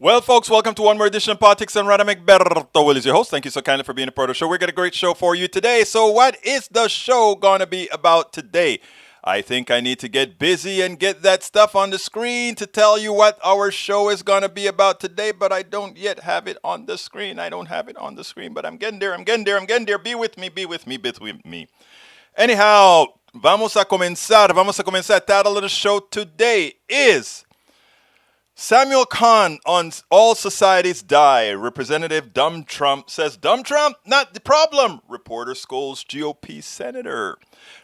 Well, folks, welcome to one more edition of Politics and Rada McBerto Will is your host. Thank you so kindly for being a part of the show. We've got a great show for you today. So, what is the show going to be about today? I think I need to get busy and get that stuff on the screen to tell you what our show is going to be about today, but I don't yet have it on the screen. I don't have it on the screen, but I'm getting there. I'm getting there. I'm getting there. Be with me. Be with me. Be with me. Anyhow, vamos a comenzar. Vamos a comenzar. Title of the show today is Samuel Cohn on All Societies Die. Representative Dumb Trump says, Dumb Trump, not the problem. Reporter scolds GOP senator.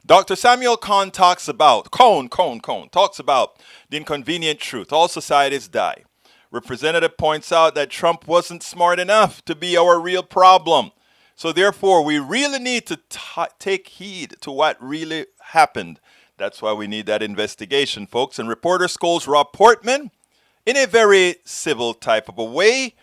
Dr. Samuel Cohn talks about, talks about the inconvenient truth. All societies die. Representative points out that Trump wasn't smart enough to be our real problem. So therefore, we really need to take heed to what really happened. That's why we need that investigation, folks. And reporter scolds Rob Portman in a very civil type of a way.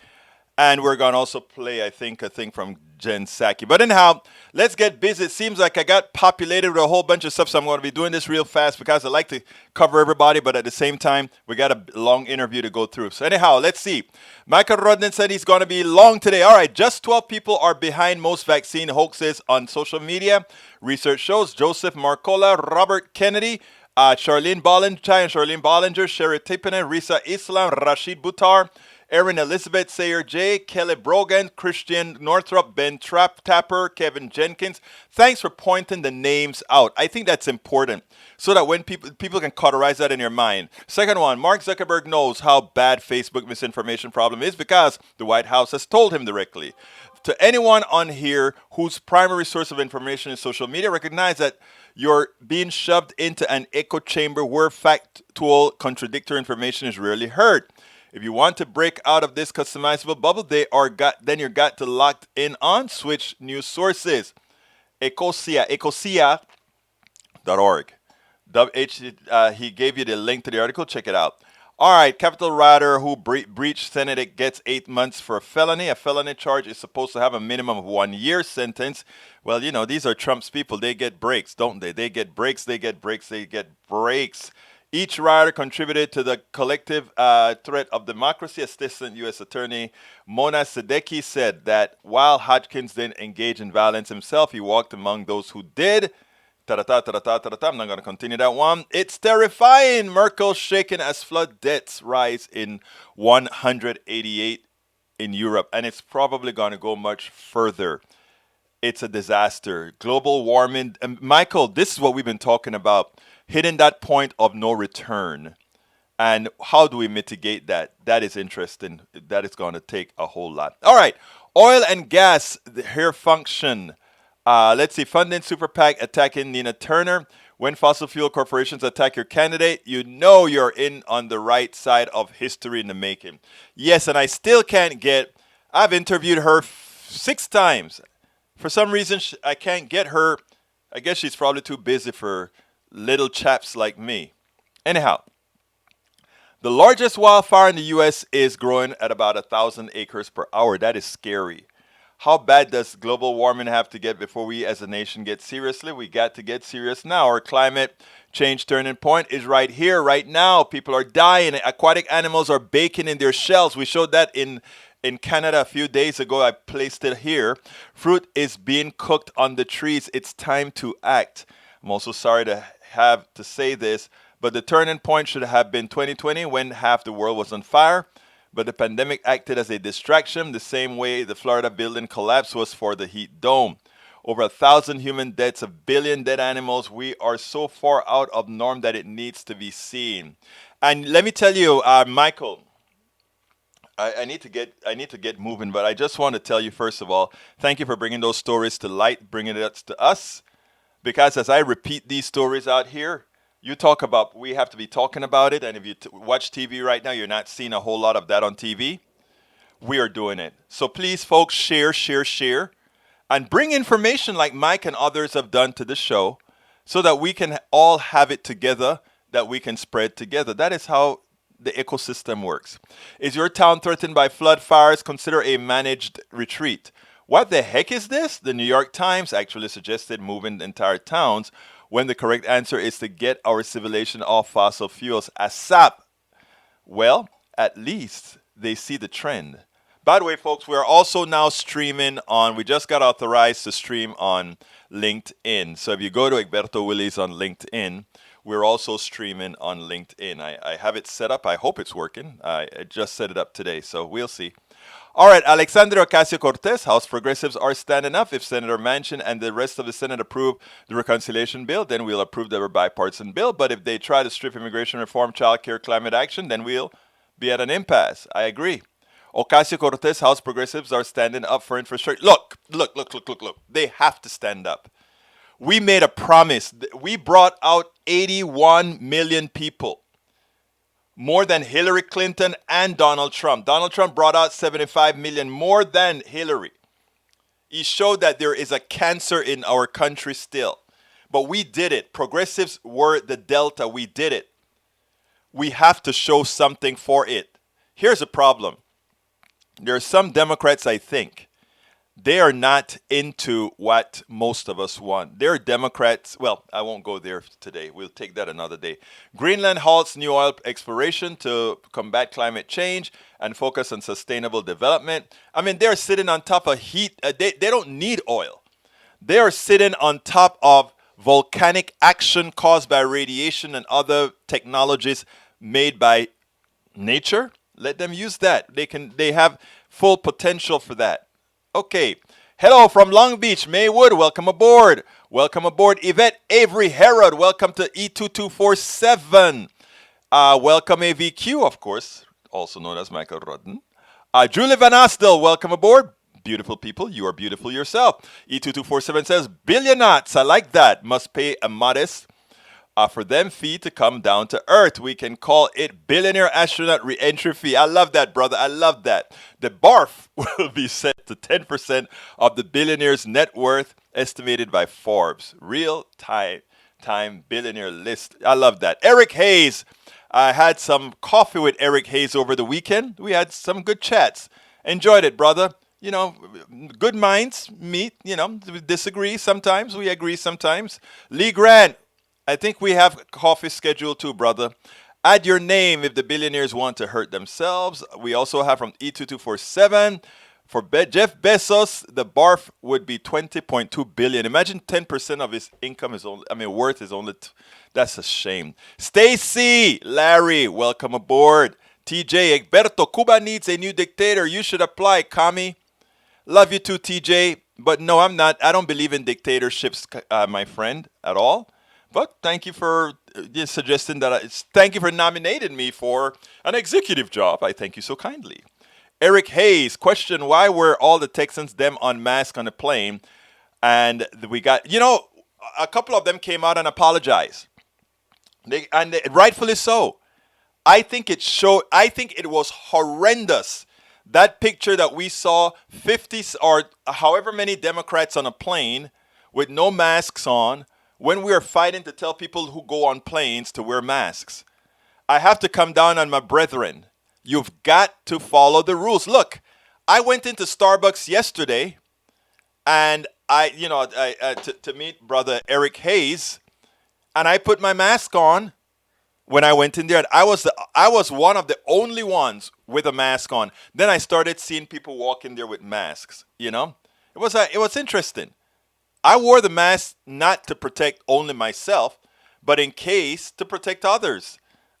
And we're going to also play, I think, a thing from Jen Psaki. But anyhow, let's get busy. It seems like I got populated with a whole bunch of stuff, so I'm going to be doing this real fast because I like to cover everybody, but at the same time, we got a long interview to go through. So anyhow, let's see. Michael Rodden said he's going to be long today. All right, just 12 people are behind most vaccine hoaxes on social media. Research shows Joseph Marcola, Robert Kennedy, Charlene Bollinger, Sherry Tippinen, Risa Islam, Rashid Buttar, Erin Elizabeth Sayer J, Kelly Brogan, Christian Northrup, Ben Tapper, Kevin Jenkins. Thanks for pointing the names out. I think that's important so that when people can cauterize that in your mind. Second one, Mark Zuckerberg knows how bad Facebook misinformation problem is because the White House has told him directly. To anyone on here whose primary source of information is social media, recognize that you're being shoved into an echo chamber where factual, contradictory information is rarely heard. If you want to break out of this customizable bubble, then you're got to lock in on switch news sources. Ecosia.org. He gave you the link to the article. Check it out. All right, Capitol Rider who breached Senate gets 8 months for a felony. A felony charge is supposed to have a minimum of 1 year sentence. Well, you know, these are Trump's people. They get breaks, don't they? They get breaks, they get breaks, they get breaks. Each rider contributed to the collective threat of democracy. Assistant U.S. Attorney Mona Sadecki said that while Hodgkins didn't engage in violence himself, he walked among those who did. Ta-da-ta-ta-ta-ta-ta-ta. I'm not going to continue that one. It's terrifying. Merkel shaken as flood deaths rise in 188 in Europe. And it's probably going to go much further. It's a disaster. Global warming. Michael, this is what we've been talking about. Hitting that point of no return. And how do we mitigate that? That is interesting. That is going to take a whole lot. All right. Oil and gas, the hair function. Let's see. Funding super PAC attacking Nina Turner. When fossil fuel corporations attack your candidate, you know you're in on the right side of history in the making. Yes, and I still can't get. I've interviewed her 6 times. For some reason, I can't get her. I guess she's probably too busy for little chaps like me. Anyhow, the largest wildfire in the U.S. is growing at about 1,000 acres per hour. That is scary. How bad does global warming have to get before we as a nation get seriously? We got to get serious now. Our climate change turning point is right here, right now. People are dying. Aquatic animals are baking in their shells. We showed that in Canada a few days ago. I placed it here. Fruit is being cooked on the trees. It's time to act. I'm also sorry to have to say this, but the turning point should have been 2020 when half the world was on fire. But the pandemic acted as a distraction, the same way the Florida building collapse was for the heat dome. Over 1,000 human deaths, 1 billion dead animals. We are so far out of norm that it needs to be seen. And let me tell you, Michael, I need to get moving, but I just want to tell you first of all, thank you for bringing those stories to light, bringing it to us. Because as I repeat these stories out here, you talk about, we have to be talking about it. And if you watch TV right now, you're not seeing a whole lot of that on TV. We are doing it. So please, folks, share. And bring information like Mike and others have done to the show so that we can all have it together, that we can spread together. That is how the ecosystem works. Is your town threatened by flood fires? Consider a managed retreat. What the heck is this? The New York Times actually suggested moving entire towns when the correct answer is to get our civilization off fossil fuels ASAP. Well, at least they see the trend. By the way, folks, we're also now streaming on, we just got authorized to stream on LinkedIn. So if you go to Egberto Willis on LinkedIn, we're also streaming on LinkedIn. I have it set up. I hope it's working. I just set it up today, so we'll see. All right, Alexandria Ocasio-Cortez, House progressives are standing up. If Senator Manchin and the rest of the Senate approve the reconciliation bill, then we'll approve the bipartisan bill. But if they try to strip immigration reform, child care, climate action, then we'll be at an impasse. I agree. Ocasio-Cortez, House progressives are standing up for infrastructure. Look. They have to stand up. We made a promise. We brought out 81 million people. More than Hillary Clinton and Donald Trump. Donald Trump brought out 75 million, more than Hillary. He showed that there is a cancer in our country still. But we did it. Progressives were the delta. We did it. We have to show something for it. Here's a problem. There are some Democrats, I think, they are not into what most of us want. They're Democrats. Well, I won't go there today. We'll take that another day. Greenland halts new oil exploration to combat climate change and focus on sustainable development. I mean, they're sitting on top of heat. They don't need oil. They are sitting on top of volcanic action caused by radiation and other technologies made by nature. Let them use that. They have full potential for that. Okay. Hello from Long Beach. Maywood, welcome aboard. Welcome aboard. Yvette Avery Herod, welcome to E2247. Welcome AVQ, of course, also known as Michael Rodden. Julie Van Astel, welcome aboard. Beautiful people, you are beautiful yourself. E2247 says, billionauts, I like that, must pay a modest for them fee to come down to earth. We can call it billionaire astronaut re-entry fee. I love that, brother. I love that. The BARF will be set to 10% of the billionaire's net worth estimated by Forbes. Real time billionaire list. I love that. Eric Hayes. I had some coffee with Eric Hayes over the weekend. We had some good chats. Enjoyed it, brother. You know, good minds meet. You know, we disagree sometimes. We agree sometimes. Lee Grant. I think we have coffee scheduled too, brother. Add your name if the billionaires want to hurt themselves. We also have from E2247. For Jeff Bezos, the BARF would be 20.2 billion. Imagine 10% of his income is only, worth is only, that's a shame. Stacy, Larry, welcome aboard. TJ, Egberto, Cuba needs a new dictator. You should apply, Kami. Love you too, TJ. But no, I'm not. I don't believe in dictatorships, my friend, at all. But thank you for suggesting that. Thank you for nominating me for an executive job. I thank you so kindly. Eric Hayes, question, why were all the Texans them unmasked on a plane? And we got, a couple of them came out and apologized. Rightfully so. I think it was horrendous. That picture that we saw, 50 or however many Democrats on a plane with no masks on, when we are fighting to tell people who go on planes to wear masks. I have to come down on my brethren. You've got to follow the rules. Look, I went into Starbucks yesterday, and to meet brother Eric Hayes, and I put my mask on when I went in there. And I was one of the only ones with a mask on. Then I started seeing people walk in there with masks. It was interesting. I wore the mask not to protect only myself, but in case to protect others.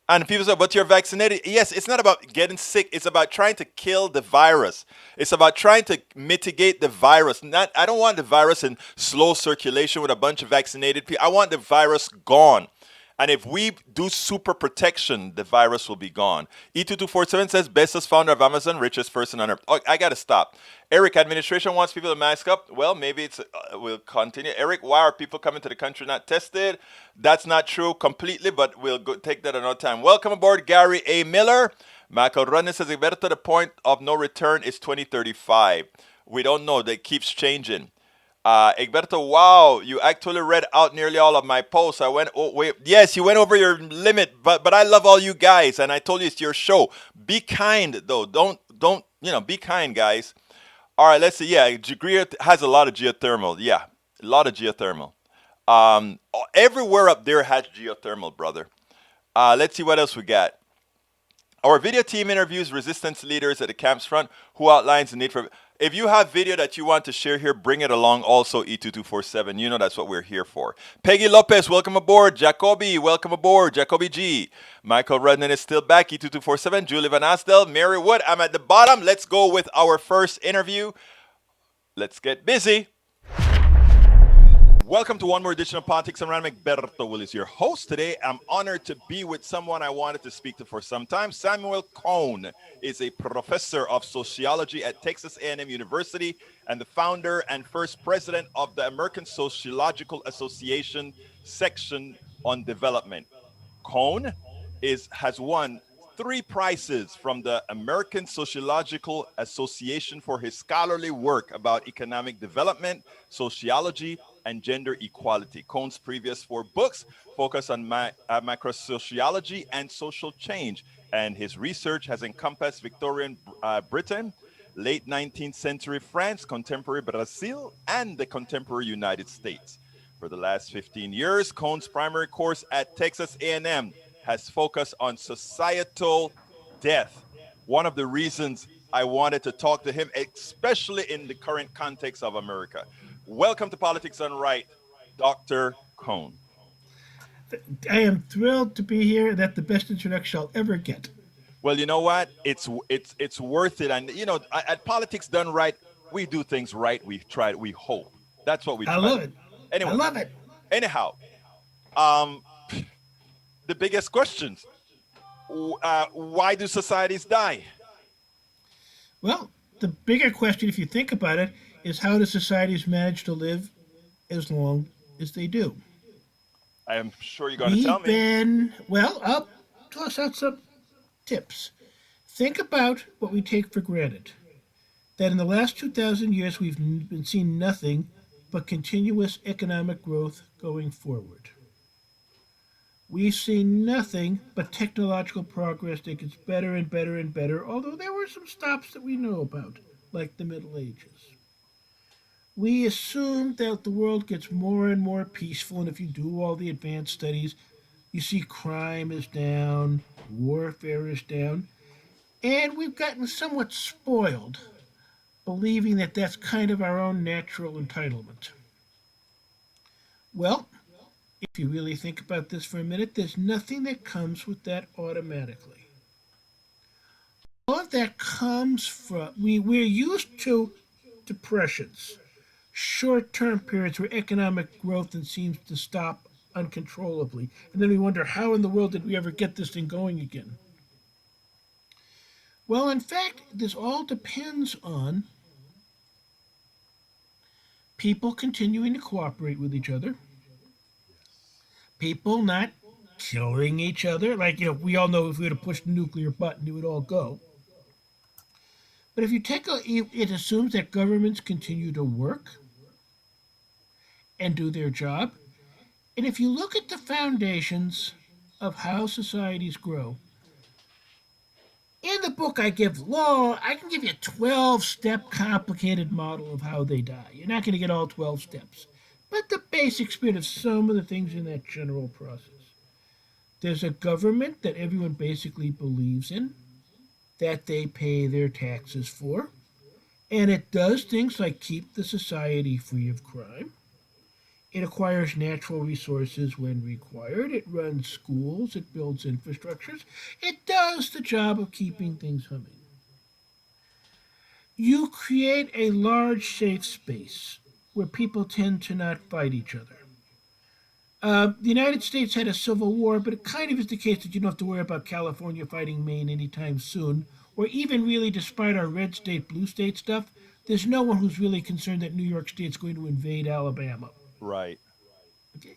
And people say, but you're vaccinated. Yes, it's not about getting sick. It's about trying to kill the virus. It's about trying to mitigate the virus. I don't want the virus in slow circulation with a bunch of vaccinated people. I want the virus gone. And if we do super protection, the virus will be gone. E2247 says, bestest founder of Amazon, richest person on earth. Oh, I got to stop. Eric, administration wants people to mask up. Well, maybe we'll continue. Eric, why are people coming to the country not tested? That's not true completely, but we'll take that another time. Welcome aboard, Gary A. Miller. Michael Runner says, Egberto, the point of no return is 2035. We don't know. That keeps changing. Egberto, wow, you actually read out nearly all of my posts. Yes, you went over your limit, but I love all you guys, and I told you it's your show. Be kind, though. Don't, be kind, guys. All right, let's see. Yeah, Greer has a lot of geothermal. Yeah, a lot of geothermal. Everywhere up there has geothermal, brother. Let's see what else we got. Our video team interviews resistance leaders at the camp's front who outlines the need for. If you have video that you want to share here, bring it along. Also, E2247. You know that's what we're here for. Peggy Lopez, welcome aboard. Jacoby, welcome aboard. Jacoby G. Michael Rudnan is still back. E2247. Julie Van Astel. Mary Wood, I'm at the bottom. Let's go with our first interview. Let's get busy. Welcome to one more edition of Politics and Random. Egberto Will is your host. Today, I'm honored to be with someone I wanted to speak to for some time. Samuel Cohn is a professor of sociology at Texas A&M University and the founder and first president of the American Sociological Association section on development. Cohn has won 3 prizes from the American Sociological Association for his scholarly work about economic development, sociology, and gender equality. Cohn's previous 4 books focus on macrosociology and social change, and his research has encompassed Victorian Britain, late 19th century France, contemporary Brazil, and the contemporary United States. For the last 15 years, Cohn's primary course at Texas A&M has focused on societal death. One of the reasons I wanted to talk to him, especially in the current context of America. Welcome to Politics Done Right, Dr. Cohn. I am thrilled to be here. That's the best introduction I'll ever get. Well, you know what? It's worth it. And at Politics Done Right, we do things right. We try. We hope. That's what we I try love to it. do. I Anyway, love it. anyhow, um, the biggest questions: why do societies die? Well, the bigger question, if you think about it, is how do societies manage to live as long as they do? I am sure you're going to tell We've me. been, well, I'll toss out some tips. Think about what we take for granted. That in the last 2,000 years, we've been seeing nothing but continuous economic growth going forward. We've seen nothing but technological progress that gets better and better and better, although there were some stops that we know about, like the Middle Ages. We assume that the world gets more and more peaceful, and if you do all the advanced studies, you see crime is down, warfare is down, and we've gotten somewhat spoiled, believing that that's kind of our own natural entitlement. Well, if you really think about this for a minute, there's nothing that comes with that automatically. All of that comes from we're used to depressions, short-term periods where economic growth seems to stop uncontrollably, and then we wonder how in the world did we ever get this thing going again. Well, in fact, this all depends on people continuing to cooperate with each other, people not killing each other. Like, we all know if we were to push the nuclear button, it would all go. But if you take it assumes that governments continue to work and do their job. And if you look at the foundations of how societies grow, in the book I can give you a 12-step complicated model of how they die. You're not going to get all 12 steps, but the basic spirit of some of the things in that general process. There's a government that everyone basically believes in, that they pay their taxes for, and it does things like keep the society free of crime. It acquires natural resources when required. It runs schools. It builds infrastructures. It does the job of keeping things humming. You create a large safe space where people tend to not fight each other. The United States had a civil war, but it kind of is the case that you don't have to worry about California fighting Maine anytime soon, or even really, despite our red state, blue state stuff, there's no one who's really concerned that New York State's going to invade Alabama. Right. Okay.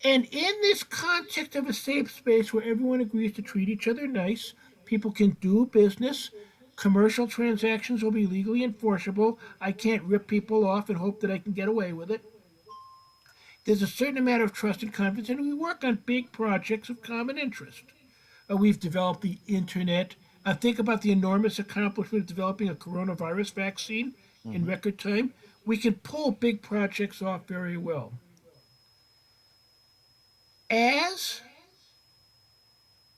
And in this context of a safe space where everyone agrees to treat each other nice, people can do business, commercial transactions will be legally enforceable. I can't rip people off and hope that I can get away with it. There's a certain amount of trust and confidence, and we work on big projects of common interest. We've developed the internet. Think about the enormous accomplishment of developing a coronavirus vaccine in Mm-hmm. record time. We can pull big projects off very well. As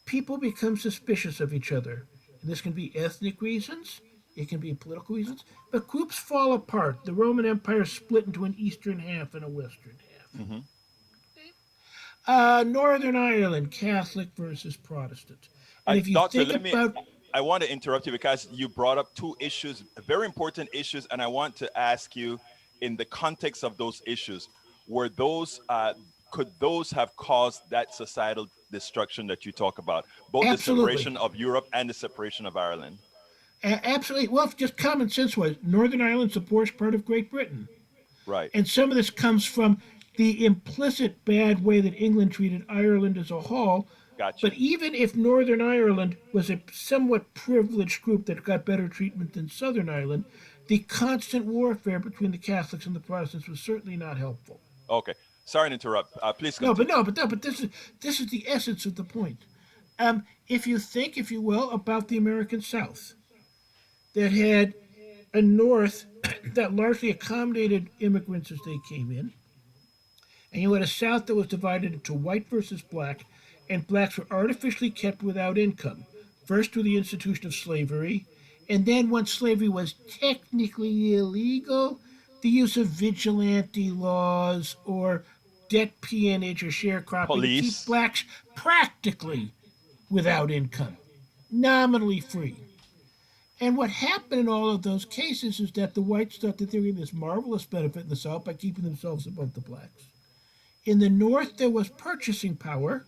people become suspicious of each other. And this can be ethnic reasons, it can be political reasons, but groups fall apart. The Roman Empire split into an eastern half and a western half. Hmm. Northern Ireland, Catholic versus Protestant. And if you Doctor, think let me. about I want to interrupt you because you brought up two issues, very important issues, and I want to ask you, in the context of those issues, were those could those have caused that societal destruction that you talk about, both the absolutely, separation of Europe and the separation of Ireland? absolutely, well, just common sense was Northern Ireland's the poorest part of Great Britain. Right. And some of this comes from the implicit bad way that England treated Ireland as a whole. But Gotcha. even if Northern Ireland was a somewhat privileged group that got better treatment than Southern Ireland, the constant warfare between the Catholics and the Protestants was certainly not helpful. Okay. Sorry to interrupt. Please No, but continue. no, but no, but this is the essence of the point. If you think, if you will, about the American South, that had a North that largely accommodated immigrants as they came in, and you had a South that was divided into white versus black, and blacks were artificially kept without income, first through the institution of slavery, and then once slavery was technically illegal, the use of vigilante laws or debt peonage or sharecropping to keep Police. blacks practically without income, nominally free. And what happened in all of those cases is that the whites thought that they were getting this marvelous benefit in the South by keeping themselves above the blacks. In the North, there was purchasing power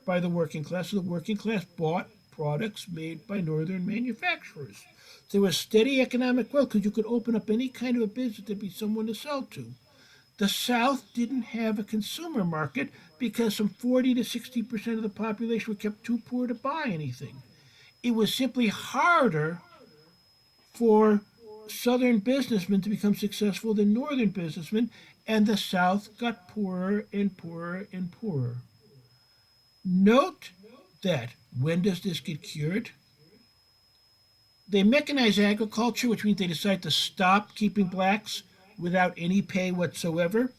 by the working class, so the working class bought products made by Northern manufacturers. There was steady economic growth because you could open up any kind of a business, there'd be someone to sell to. The South didn't have a consumer market because some 40 to 60% of the population were kept too poor to buy anything. It was simply harder for Southern businessmen to become successful than Northern businessmen, and the South got poorer and poorer and poorer. Note that when does this get cured? They mechanize agriculture, which means they decide to stop keeping blacks without any pay whatsoever,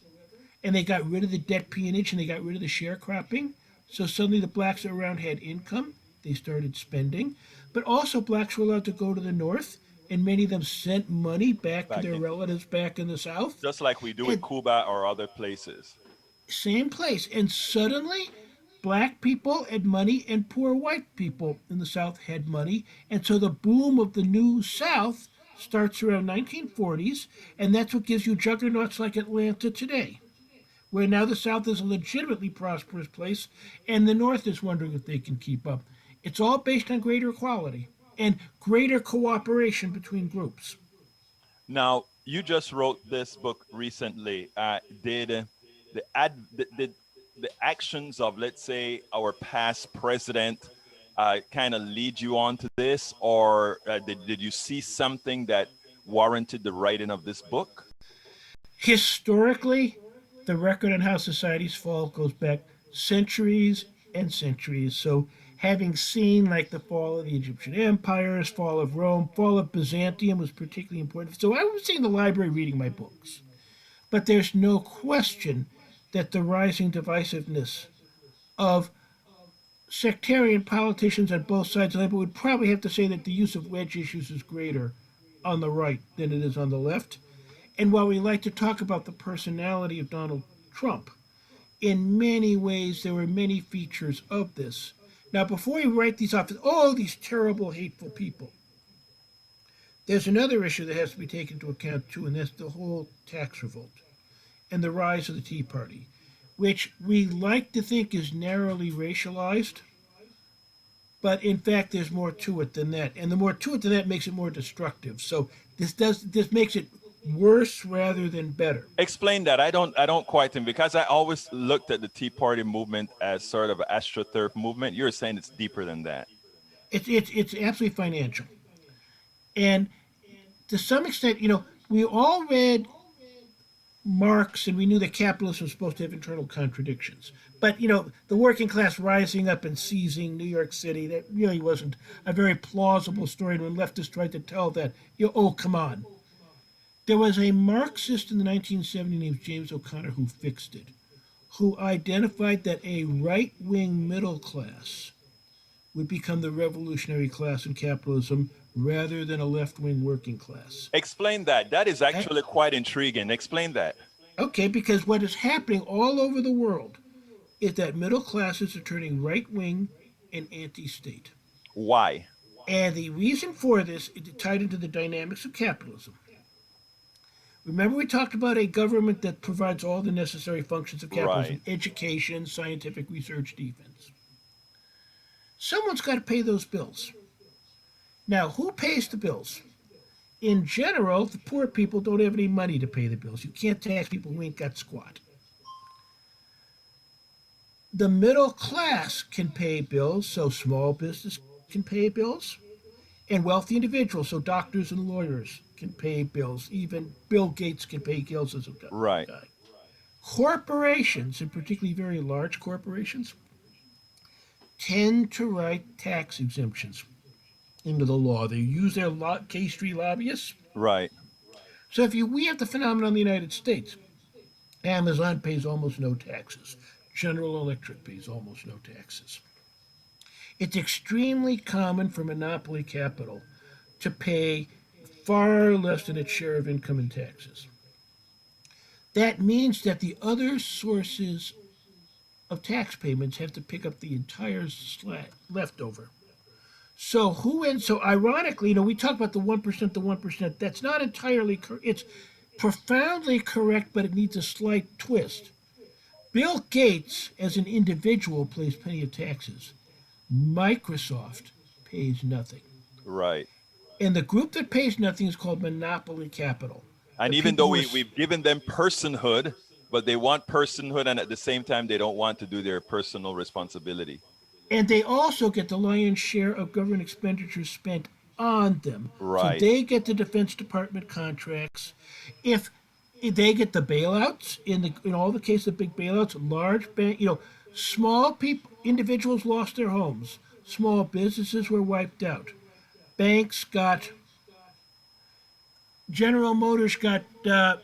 and they got rid of the debt peonage and they got rid of the sharecropping. So suddenly the blacks around had income. They started spending. But also, blacks were allowed to go to the North, and many of them sent money back to Back their in, relatives back in the South. just like we do with And Cuba or other places. same place. And suddenly, black people had money, and poor white people in the South had money. And so the boom of the new South starts around 1940s, and that's what gives you juggernauts like Atlanta today, where now the South is a legitimately prosperous place, and the North is wondering if they can keep up. It's all based on greater equality and greater cooperation between groups. Now, you just wrote this book recently. Did the actions of, let's say, our past president kind of lead you on to this, or did you see something that warranted the writing of this book? Historically, the record on how societies fall goes back centuries and centuries. So, having seen like the fall of the Egyptian empires, fall of Rome, fall of Byzantium was particularly important. So, I was sitting in the library reading my books. But there's no question that the rising divisiveness of sectarian politicians on both sides of the labor would probably have to say that the use of wedge issues is greater on the right than it is on the left. And while we like to talk about the personality of Donald Trump, in many ways there were many features of this. Now, before we write these off as, oh, these terrible, hateful people, there's another issue that has to be taken into account too, and that's the whole tax revolt and the rise of the Tea Party, which we like to think is narrowly racialized, but in fact there's more to it than that. And the more to it than that makes it more destructive. So this makes it worse rather than better. Explain that. I don't quite think, because I always looked at the Tea Party movement as sort of an astroturf movement. You're saying it's deeper than that. It's absolutely financial, and to some extent, we all read Marx and we knew that capitalism was supposed to have internal contradictions. But the working class rising up and seizing New York City, that really wasn't a very plausible story. And when leftists tried to tell that, oh, come on. There was a Marxist in the 1970s named James O'Connor who fixed it, who identified that a right wing middle class would become the revolutionary class in capitalism rather than a left wing working class. Explain that. That is Eh, actually quite intriguing. Explain that. Okay, because what is happening all over the world is that middle classes are turning right wing and anti state. Why? And the reason for this is tied into the dynamics of capitalism. Remember, we talked about a government that provides all the necessary functions of Right. capitalism: education, scientific research, defense. Someone's got to pay those bills. Now, who pays the bills? In general, the poor people don't have any money to pay the bills. You can't tax people who ain't got squat. The middle class can pay bills, so small business can pay bills, and wealthy individuals, so doctors and lawyers can pay bills. Even Bill Gates can pay bills as a Right. guy. Corporations, and particularly very large corporations, tend to write tax exemptions into the law. They use their K Street lobbyists. Right. So we have the phenomenon in the United States. Amazon pays almost no taxes. General Electric pays almost no taxes. It's extremely common for monopoly capital to pay far less than its share of income in taxes. That means that the other sources of tax payments have to pick up the entire leftover. So ironically, we talk about the 1%, the 1%. That's not entirely correct. It's profoundly correct, but it needs a slight twist. Bill Gates, as an individual, pays plenty of taxes. Microsoft pays nothing. Right. And the group that pays nothing is called monopoly capital. The And even people though who are, we've given them personhood, but they want personhood, and at the same time, they don't want to do their personal responsibility. and they also get the lion's share of government expenditures spent on them. So Right. they get the Defense Department contracts. If they get the bailouts in all the cases of big bailouts, large bank, small people, individuals lost their homes, small businesses were wiped out, banks got, General Motors got Yeah,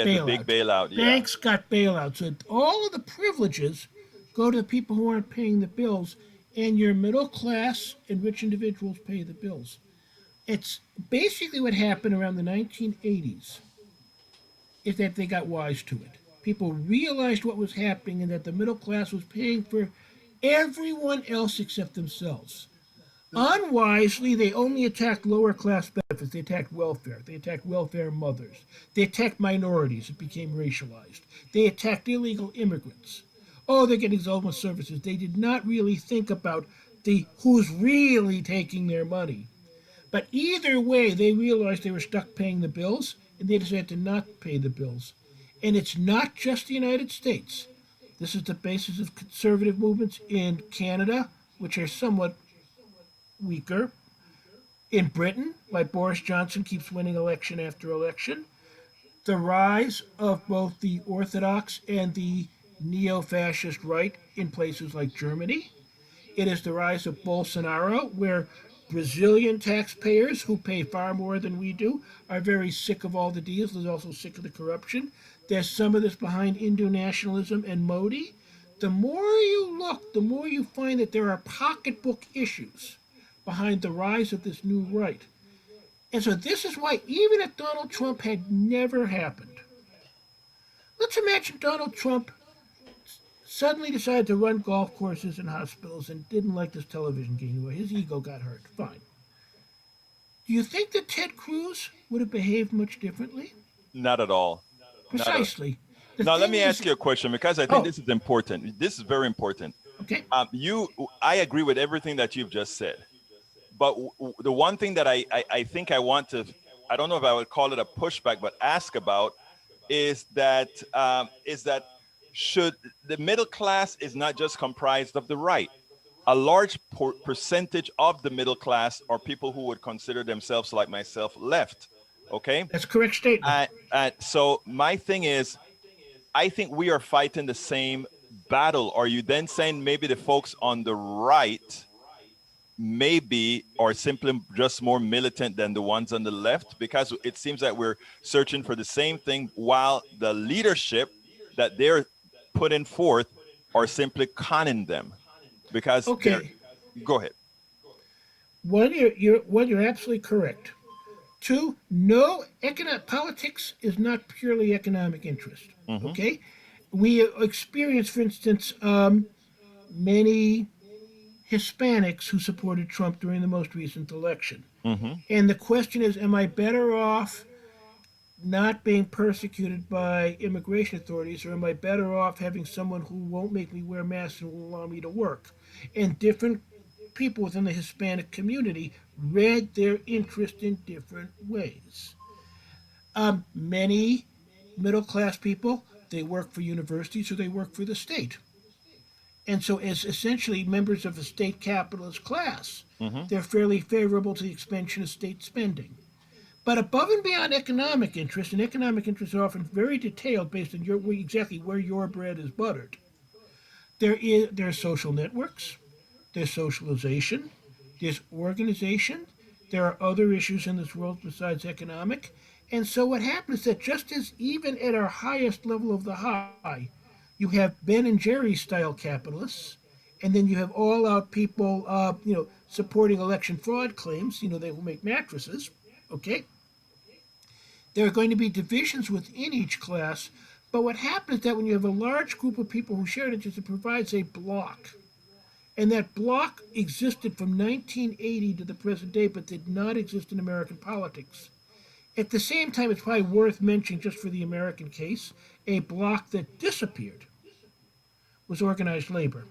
the big bailouts, bailout. Yeah. banks got bailouts. So all of the privileges go to the people who aren't paying the bills, and your middle class and rich individuals pay the bills. It's basically what happened around the 1980s is that they got wise to it. People realized what was happening and that the middle class was paying for everyone else except themselves. Unwisely, they only attacked lower class benefits. They attacked welfare. They attacked welfare mothers. They attacked minorities. It became racialized. They attacked illegal immigrants. Oh, they're getting government services. They did not really think about the who's really taking their money. But either way, they realized they were stuck paying the bills, and they decided to not pay the bills. And it's not just the United States. This is the basis of conservative movements in Canada, which are somewhat weaker. In Britain, why Boris Johnson keeps winning election after election. The rise of both the Orthodox and the neo fascist right in places like Germany. It is the rise of Bolsonaro, where Brazilian taxpayers, who pay far more than we do, are very sick of all the deals. They're also sick of the corruption. There's some of this behind Hindu nationalism and Modi. The more you look, the more you find that there are pocketbook issues behind the rise of this new right. And so this is why, even if Donald Trump had never happened, let's imagine Donald Trump suddenly decided to run golf courses and hospitals and didn't like this television game anymore. His ego got hurt. Fine. Do you think that Ted Cruz would have behaved much differently? Not at all. Not at all. Precisely. The Now, let thing me is, ask you a question because I think oh, this is important. This is very important. okay, I agree with everything that you've just said. But the one thing that I think I want to, I don't know if I would call it a pushback, but ask about is that should the middle class is not just comprised of the right. A large percentage of the middle class are people who would consider themselves, like myself, left. Okay. that's a correct statement. So my thing is, I think we are fighting the same battle. Are you then saying maybe the folks on the right maybe are simply just more militant than the ones on the left? Because it seems that we're searching for the same thing while the leadership that they're putting forth are simply conning them because they're Okay, Go ahead. One, you're absolutely correct. Two, no economic politics is not purely economic interest. Mm-hmm. Okay, we experience, for instance, many Hispanics who supported Trump during the most recent election. Mm-hmm. And the question is, am I better off not being persecuted by immigration authorities, or am I better off having someone who won't make me wear masks and will allow me to work? And different people within the Hispanic community read their interest in different ways. Many middle class people, they work for universities or they work for the state. And so, as essentially members of the state capitalist class, Mm-hmm. they're fairly favorable to the expansion of state spending. But above and beyond economic interests, and economic interests are often very detailed based on exactly where your bread is buttered. There are social networks, there's socialization, there's organization. There are other issues in this world besides economic. And so what happens is that just as even at our highest level of the high, you have Ben and Jerry style capitalists, and then you have all out people, supporting election fraud claims. They will make mattresses. Okay, there are going to be divisions within each class, but what happens is that when you have a large group of people who share it, it provides a block. And that block existed from 1980 to the present day, but did not exist in American politics. At the same time, it's probably worth mentioning, just for the American case, a block that disappeared was organized labor.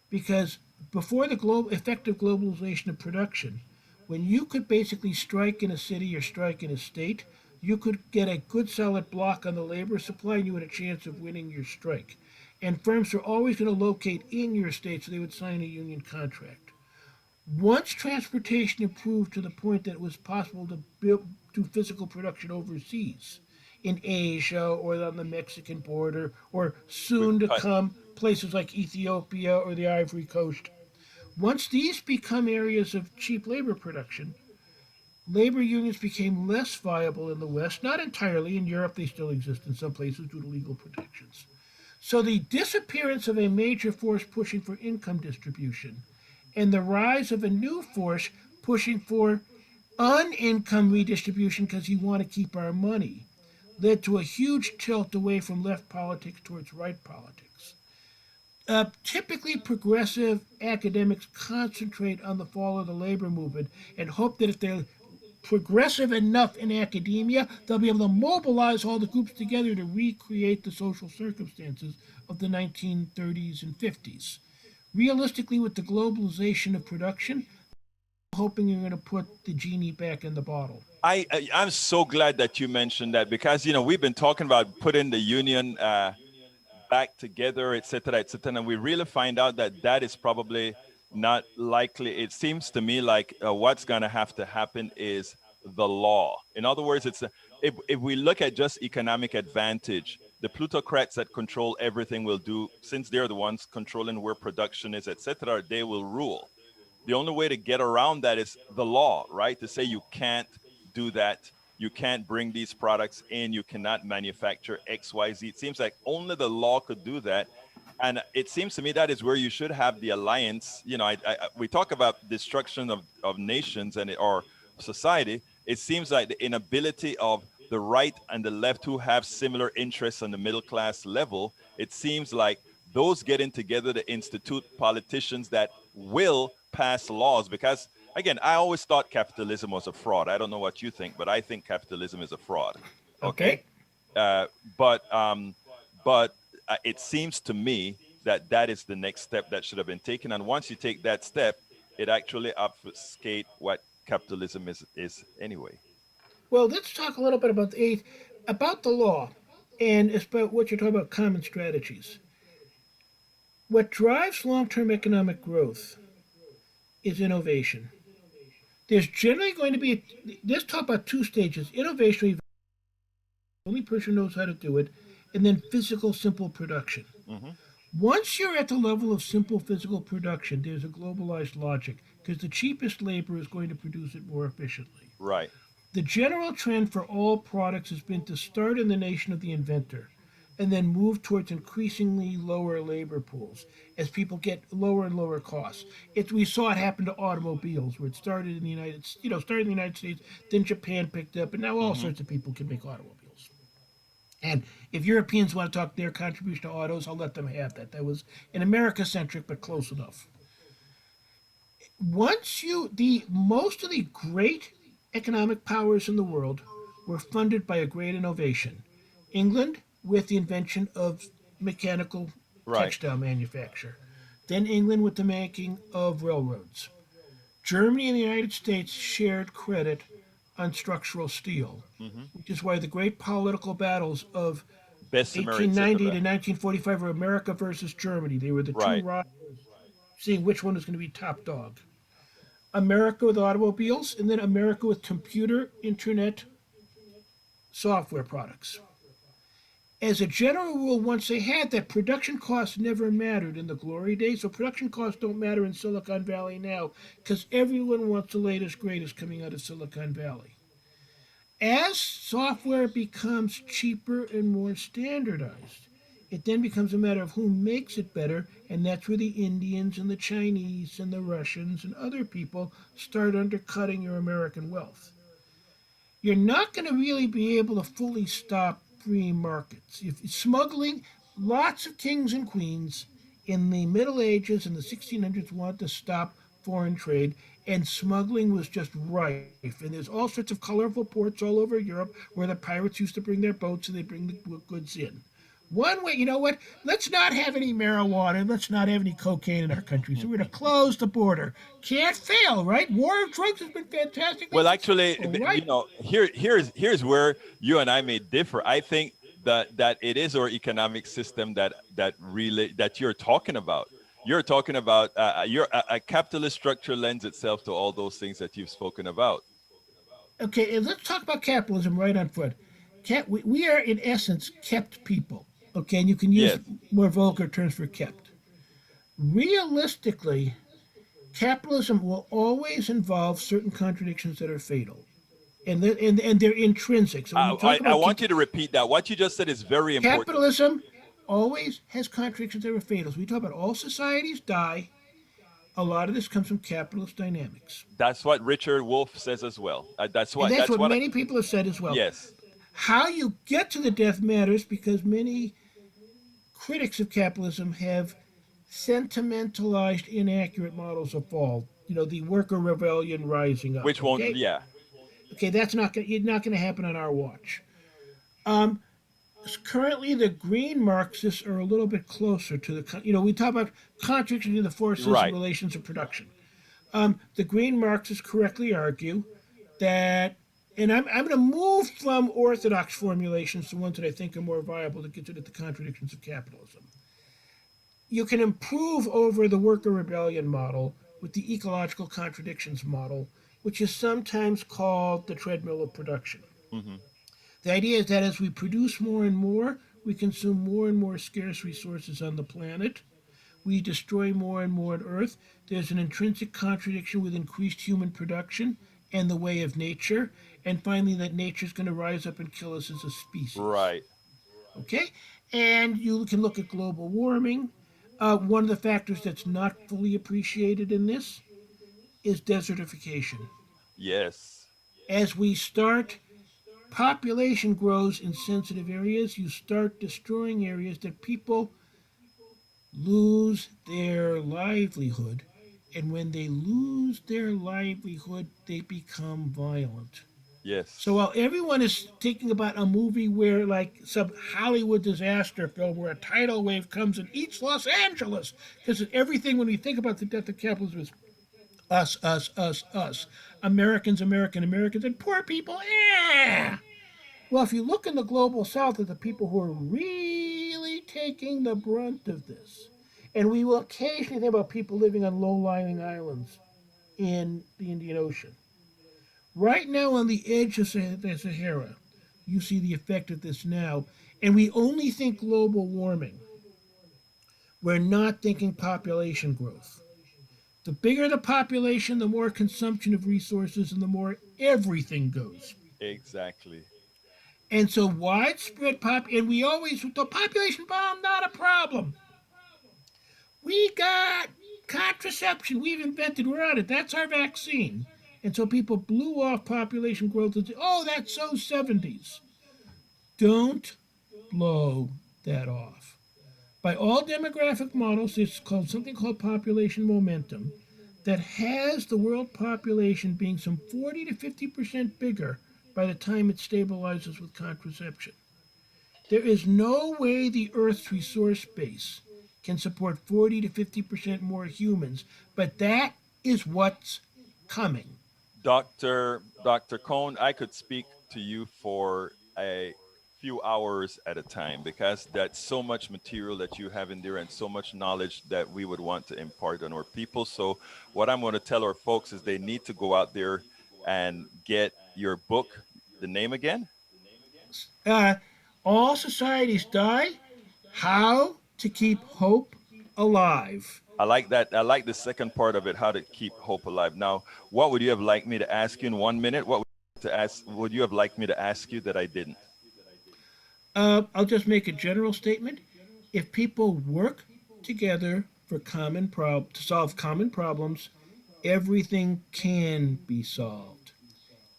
Because before the effective globalization of production, when you could basically strike in a city or strike in a state, you could get a good solid block on the labor supply and you had a chance of winning your strike. And firms were always going to locate in your state, so they would sign a union contract. Once transportation improved to the point that it was possible to do physical production overseas, in Asia or on the Mexican border, or With soon to cut. come places like Ethiopia or the Ivory Coast. Once these become areas of cheap labor production, labor unions became less viable in the West, not entirely. In Europe, they still exist in some places due to legal protections. So the disappearance of a major force pushing for income distribution and the rise of a new force pushing for unincome redistribution because you want to keep our money led to a huge tilt away from left politics towards right politics. Typically, progressive academics concentrate on the fall of the labor movement and hope that if they're progressive enough in academia, they'll be able to mobilize all the groups together to recreate the social circumstances of the 1930s and 50s. Realistically, with the globalization of production, hoping you're going to put the genie back in the bottle. I'm so glad that you mentioned that because we've been talking about putting the union back together, et cetera, et cetera, and we really find out that that is probably not likely. It seems to me like what's going to have to happen is the law. In other words, if we look at just economic advantage, the plutocrats that control everything will do, since they're the ones controlling where production is, et cetera, they will rule. The only way to get around that is the law, right? To say you can't do that. You can't bring these products in. You cannot manufacture XYZ. It seems like only the law could do that. And it seems to me that is where you should have the alliance. We talk about destruction of nations and or society. It seems like the inability of the right and the left who have similar interests on the middle class level, it seems like those getting together to institute politicians that will pass laws. Because again, I always thought capitalism was a fraud. I don't know what you think, but I think capitalism is a fraud. Okay. Okay? uh, but it seems to me that that is the next step that should have been taken, and once you take that step, it actually obfuscate what capitalism is anyway. Well, let's talk a little bit about the law, and about what you're talking about, common strategies. What drives long-term economic growth is innovation. There's generally going to be, let's talk about two stages: innovation, the only person who knows how to do it, and then physical simple production. Hmm. Once you're at the level of simple physical production, there's a globalized logic because the cheapest labor is going to produce it more efficiently. Right. The general trend for all products has been to start in the nation of the inventor. and then move towards increasingly lower labor pools as people get lower and lower costs. We saw it happen to automobiles, where it started in the started in the United States, then Japan picked up, and now all Hmm. sorts of people can make automobiles. And if Europeans want to talk their contribution to autos, I'll let them have that. That was an America centric, but close enough. Once you the Most of the great economic powers in the world were funded by a great innovation. England with the invention of mechanical Right. textile manufacture, then England with the making of railroads. Germany and the United States shared credit on structural steel, Hmm. which is why the great political battles of Bessemer, 1890 etc. to 1945 were America versus Germany. They were the two Right. rivals, seeing which one was going to be top dog. America with automobiles, and then America with computer, internet, software products. As a general rule, once they had that, production costs never mattered in the glory days. So production costs don't matter in Silicon Valley now because everyone wants the latest, greatest coming out of Silicon Valley. As software becomes cheaper and more standardized, it then becomes a matter of who makes it better, and that's where the Indians and the Chinese and the Russians and other people start undercutting your American wealth. You're not going to really be able to fully stop free markets. If smuggling, lots of kings and queens in the Middle Ages and the 1600s wanted to stop foreign trade, and smuggling was just rife. And there's all sorts of colorful ports all over Europe where the pirates used to bring their boats and they bring the goods in. One way, you know what? Let's not have any marijuana. Let's not have any cocaine in our country. So we're going to close the border. Can't fail, right? War of drugs has been fantastically Well, actually, successful, right? here's where you and I may differ. I think that it is our economic system that you're talking about. You're talking about a capitalist structure lends itself to all those things that you've spoken about. Okay, and let's talk about capitalism right on foot. We are, in essence, kept people. Okay, and you can use Yes. more vulgar terms for kept. Realistically, capitalism will always involve certain contradictions that are fatal. And they're intrinsic. So when you talk I about want you to repeat that. What you just said is very important. capitalism, always has contradictions that are fatal. So we talk about all societies die. A lot of this comes from capitalist dynamics. That's what Richard Wolff says as well. And that's That's what what. many people have said as well. Yes. How you get to the death matters because many critics of capitalism have sentimentalized, inaccurate models of fall. You know, the worker rebellion rising up. Which won't. Okay, Yeah. okay, that's not going to happen on our watch. Um, Currently, the green Marxists are a little bit closer to the. We talk about contradiction in the forces and Right. relations of production. The green Marxists correctly argue that, and I'm going to move from orthodox formulations to ones that I think are more viable to get at the contradictions of capitalism. You can improve over the worker rebellion model with the ecological contradictions model, which is sometimes called the treadmill of production. Hmm. The idea is that as we produce more and more, we consume more and more scarce resources on the planet. We destroy more and more on Earth. There's an intrinsic contradiction with increased human production and the way of nature. And finally, that nature's going to rise up and kill us as a species. Right. Okay? And you can look at global warming. One of the factors that's not fully appreciated in this is desertification. Yes. As we start population grows in sensitive areas, you start destroying areas that people lose their livelihood. And when they lose their livelihood, they become violent. So Yes. while everyone is thinking about a movie where, like some Hollywood disaster film, where a tidal wave comes and eats Los Angeles, because everything when we think about the death of capitalism is us, Americans, Americans, and poor people. Well, if you look in the global south at the people who are really taking the brunt of this, and we will occasionally think about people living on low lying islands in the Indian Ocean. Right now, on the edge of the Sahara, you see the effect of this now, and we only think global warming. We're not thinking population growth. The bigger the population, the more consumption of resources, and the more everything goes. Exactly. And so widespread and we always, the population bomb, not a problem. We got contraception. We've invented, we're on it. That's our vaccine. And so people blew off population growth and said, oh, that's so 70s. Don't blow that off. By all demographic models, it's called something called population momentum that has the world population being some 40 to 50% bigger by the time it stabilizes with contraception. There is no way the Earth's resource base can support 40 to 50% more humans, but that is what's coming. Dr. Cohn, I could speak to you for a few hours at a time because that's so much material that you have in there and so much knowledge that we would want to impart on our people. So what I'm going to tell our folks is they need to go out there and get your book. The name again? Uh, all societies die. How to keep hope alive. I like that. I like the second part of it, how to keep hope alive. Now, what would you have liked me to ask you in 1 minute? What would you have liked me to ask you that I didn't? I'll just make a general statement. If people work together for to solve common problems, everything can be solved.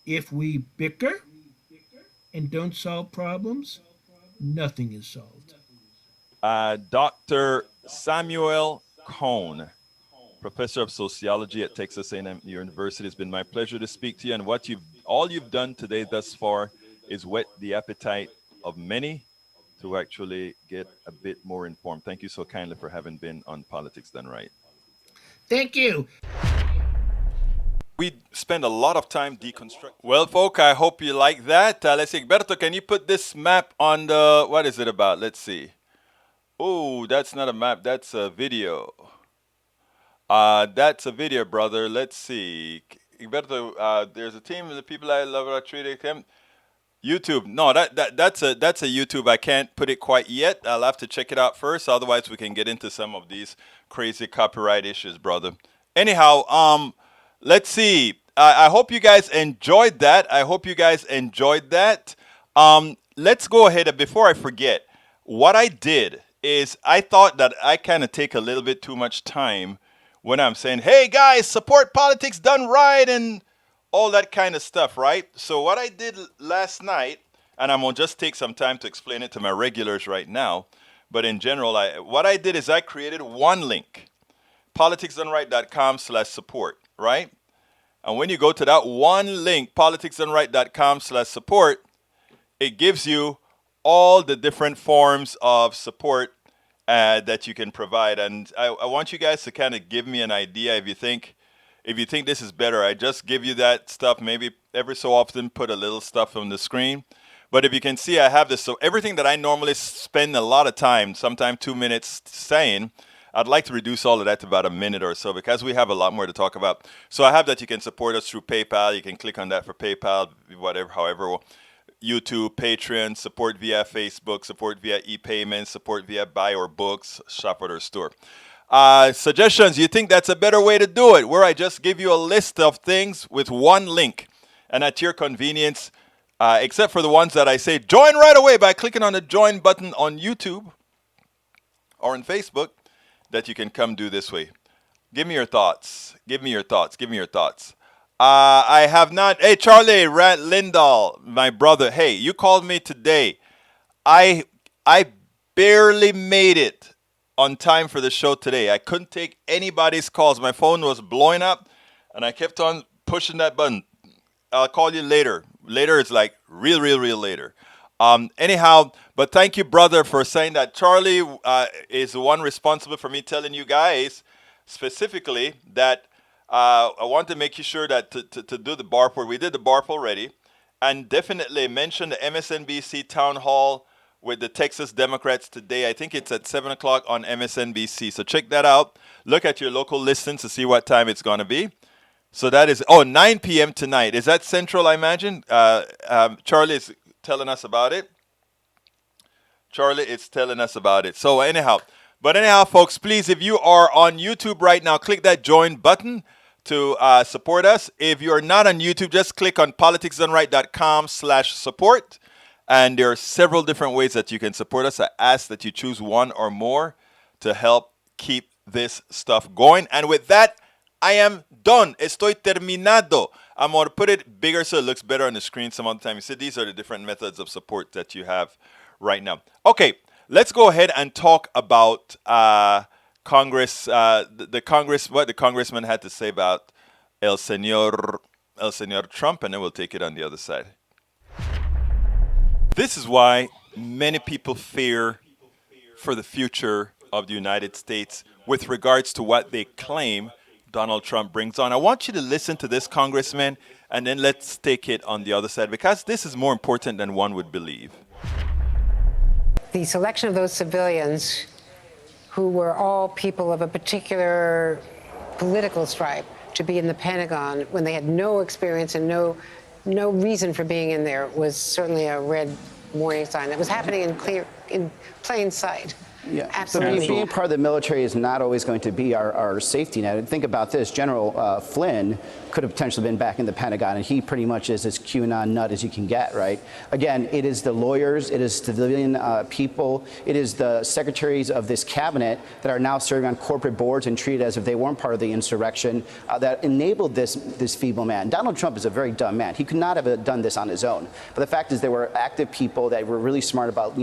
If we bicker and don't solve problems, nothing is solved. Dr. Samuel Cohn, professor of sociology at Texas A&M University. It's been my pleasure to speak to you. And all you've done today thus far is whet the appetite of many to actually get a bit more informed. Thank you so kindly for having been on Politics Done Right. Thank you. We spend a lot of time deconstructing. Well, folk, I hope you like that. Let's see, Berto, can you put this map on the, what is it about? Let's see. Oh, that's not a map, that's a video. That's a video, brother. Let's see. Berto, there's a team of the people I love are treated him. YouTube. No, that's a YouTube. I can't put it quite yet. I'll have to check it out first. Otherwise, we can get into some of these crazy copyright issues, brother. Anyhow, let's see. I hope you guys enjoyed that. I hope you guys enjoyed that. Let's go ahead and before I forget, what I did is I thought that I kind of take a little bit too much time when I'm saying, "Hey guys, support Politics Done Right," and all that kind of stuff, right? So what I did last night, and I'm gonna just take some time to explain it to my regulars right now, but in general, what I did is I created one link, politicsdoneright.com/support, right? And when you go to that one link, politicsdoneright.com/support, it gives you all the different forms of support that you can provide. And I want you guys to kind of give me an idea if you think this is better. I just give you that stuff, maybe every so often put a little stuff on the screen. But if you can see, I have this. So everything that I normally spend a lot of time, sometimes 2 minutes saying, I'd like to reduce all of that to about a minute or so because we have a lot more to talk about. So I have that you can support us through PayPal. You can click on that for PayPal, whatever, however. YouTube, Patreon, support via Facebook, support via e-payments, support via buy or books, shop at our store. Suggestions, you think that's a better way to do it, where I just give you a list of things with one link and at your convenience, except for the ones that I say join right away by clicking on the join button on YouTube or on Facebook, that you can come do this way. Give me your thoughts. Give me your thoughts. Give me your thoughts. I have not. Hey, Charlie Lindahl, my brother. Hey, you called me today. I barely made it on time for the show today. I couldn't take anybody's calls. My phone was blowing up, and I kept on pushing that button. I'll call you later. Later is like real later. Anyhow, but thank you, brother, for saying that. Charlie is the one responsible for me telling you guys specifically that I want to make you sure that to do the bar poll. We did the bar poll already, and definitely mention the MSNBC town hall with the Texas Democrats today. I think it's at 7 o'clock on MSNBC. So check that out. Look at your local listings to see what time it's going to be. So that is 9 p.m. tonight. Is that Central, I imagine? Charlie is telling us about it. Charlie is telling us about it. So anyhow, folks, please, if you are on YouTube right now, click that join button to support us. If you're not on YouTube, just click on politicsdoneright.com/support. And there are several different ways that you can support us. I ask that you choose one or more to help keep this stuff going. And with that, I am done. Estoy terminado. I'm going to put it bigger so it looks better on the screen some other time. You see, these are the different methods of support that you have right now. Okay, let's go ahead and talk about Congress, the Congress, what the congressman had to say about El Señor Trump, and then we'll take it on the other side. This is why many people fear for the future of the United States with regards to what they claim Donald Trump brings on. I want you to listen to this, Congressman, and then let's take it on the other side, because this is more important than one would believe. The selection of those civilians who were all people of a particular political stripe to be in the Pentagon when they had no experience and no reason for being in there was certainly a red warning sign that was happening in plain sight. Yeah, absolutely. Being part of the military is not always going to be our safety net. And think about this: General Flynn could have potentially been back in the Pentagon, and he pretty much is as QAnon nut as you can get, right? Again, it is the lawyers, it is civilian people, it is the secretaries of this cabinet that are now serving on corporate boards and treated as if they weren't part of the insurrection that enabled this feeble man. Donald Trump is a very dumb man. He could not have done this on his own. But the fact is, there were active people that were really smart about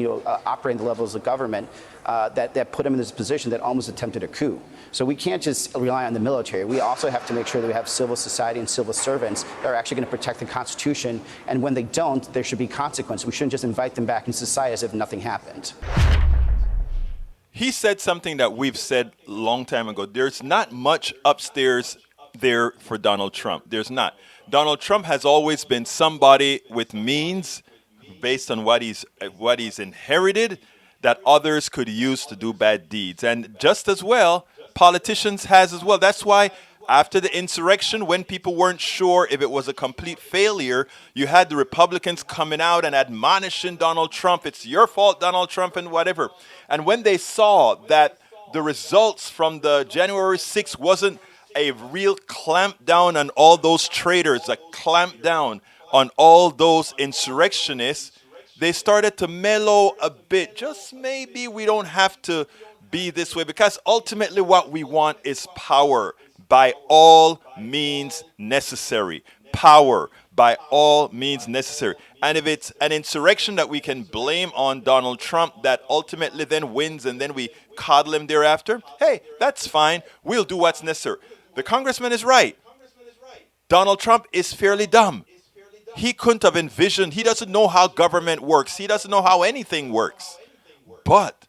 operating the levels of government that put him in this position that almost attempted a coup. So we can't just rely on the military. We also have to make sure that we have civil society and civil servants that are actually going to protect the Constitution. And when they don't, there should be consequences. We shouldn't just invite them back into society as if nothing happened. He said something that we've said a long time ago. There's not much upstairs there for Donald Trump. There's not. Donald Trump has always been somebody with means based on what he's inherited that others could use to do bad deeds. And just as well, politicians has as well. That's why after the insurrection, when people weren't sure if it was a complete failure, you had the Republicans coming out and admonishing Donald Trump. It's your fault, Donald Trump, and whatever. And when they saw that the results from the January 6th wasn't a real clamp down on all those traitors, a clamp down on all those insurrectionists, they started to mellow a bit. Just maybe we don't have to be this way, because ultimately what we want is power by all means necessary. Power by all means necessary. And if it's an insurrection that we can blame on Donald Trump that ultimately then wins and then we coddle him thereafter, hey, that's fine. We'll do what's necessary. The congressman is right. Donald Trump is fairly dumb. He couldn't have envisioned, he doesn't know how government works. He doesn't know how anything works. But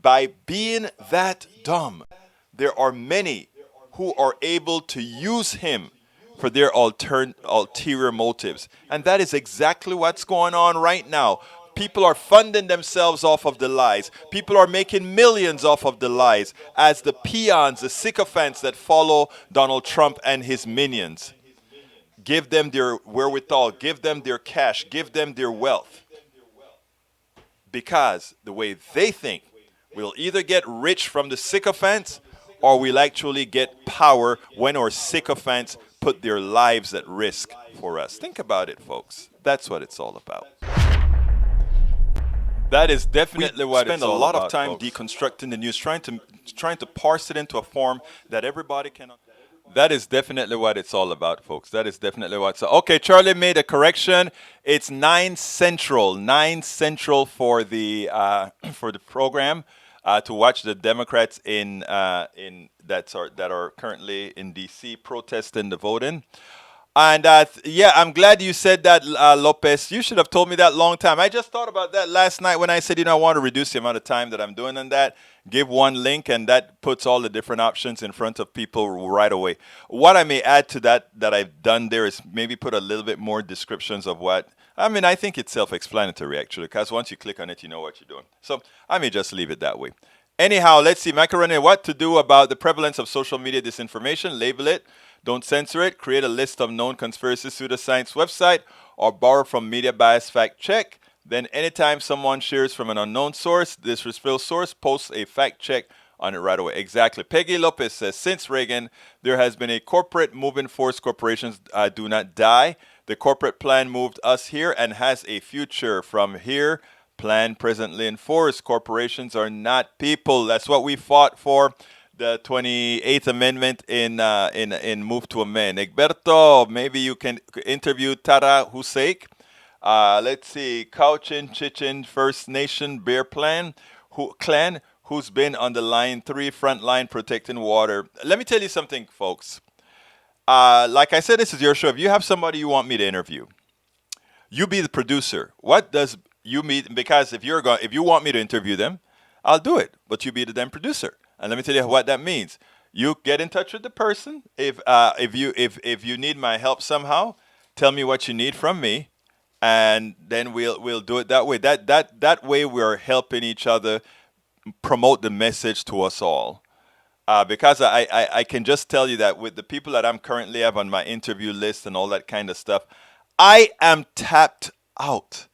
by being that dumb, there are many who are able to use him for their ulterior motives. And that is exactly what's going on right now. People are funding themselves off of the lies. People are making millions off of the lies as the peons, the sycophants that follow Donald Trump and his minions. Give them their wherewithal, give them their cash, give them their wealth. Because the way they think, we'll either get rich from the sycophants or we'll actually get power when our sycophants put their lives at risk for us. Think about it, folks. That's what it's all about. That is definitely what it's all about. We spend a lot of time deconstructing the news, trying to parse it into a form that everybody can. That is definitely what it's all about, folks. That is definitely what. So, okay, Charlie made a correction. It's 9 Central for the program to watch the Democrats that are currently in D.C. protesting the voting. And yeah, I'm glad you said that, Lopez. You should have told me that long time. I just thought about that last night when I said, I want to reduce the amount of time that I'm doing on that. Give one link, and that puts all the different options in front of people right away. What I may add to that I've done there is maybe put a little bit more descriptions of what. I think it's self-explanatory, actually, because once you click on it, you know what you're doing. So I may just leave it that way. Anyhow, let's see. Macaroni, what to do about the prevalence of social media disinformation? Label it. Don't censor it. Create a list of known conspiracy pseudoscience website or borrow from media bias fact check. Then anytime someone shares from an unknown source, this real source posts a fact check on it right away. Exactly. Peggy Lopez says, since Reagan, there has been a corporate movement force corporations do not die. The corporate plan moved us here and has a future from here. Plan presently enforced. Corporations are not people. That's what we fought for. The 28th Amendment in Move to Amend. Egberto, maybe you can interview Tara Hussein. Let's see, Cauchin Chichin First Nation Bear Clan, who's been on the line 3 front line protecting water. Let me tell you something, folks. Like I said, this is your show. If you have somebody you want me to interview, you be the producer. What does you mean? Because if you want me to interview them, I'll do it. But you be the damn producer. And let me tell you what that means. You get in touch with the person. If you need my help somehow, tell me what you need from me, and then we'll do it that way. That way we're helping each other promote the message to us all. Because I can just tell you that with the people that I'm currently have on my interview list and all that kind of stuff, I am tapped out.